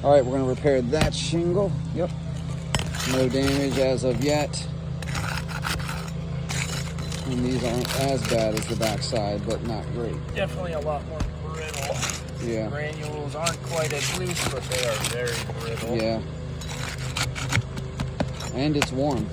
All right, we're gonna repair that shingle. Yep. No damage as of yet. And these aren't as bad as the back side, but not great. Definitely a lot more brittle. Yeah. Granules aren't quite as loose, but they are very brittle. Yeah. And it's warm.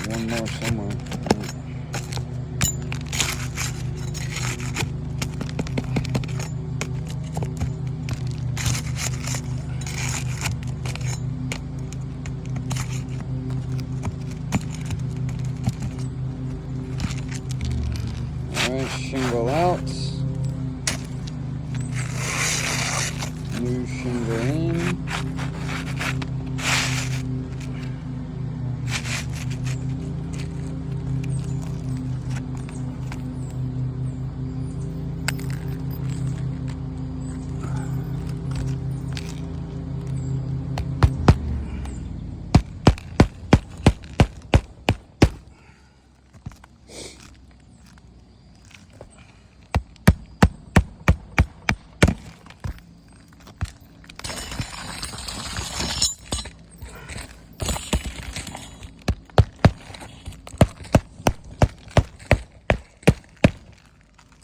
One more somewhere. Alright, shingle out. New shingle in.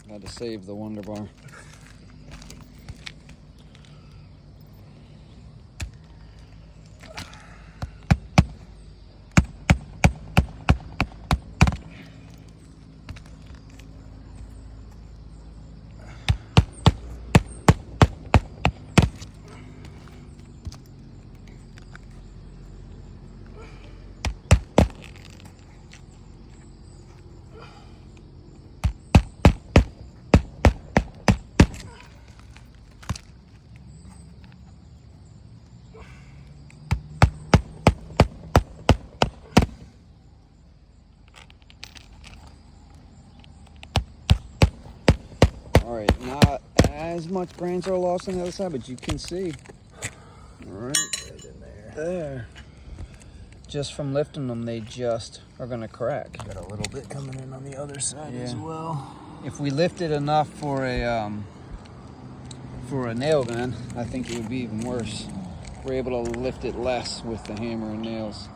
Had to save the Wonder Bar. Alright, not as much grains are lost on the other side, but you can see. Alright, Right in there. there. Just from lifting them, they just are going to crack. Got a little bit coming in on the other side as well. If we lifted enough for a nail gun, I think it would be even worse. We're able to lift it less with the hammer and nails.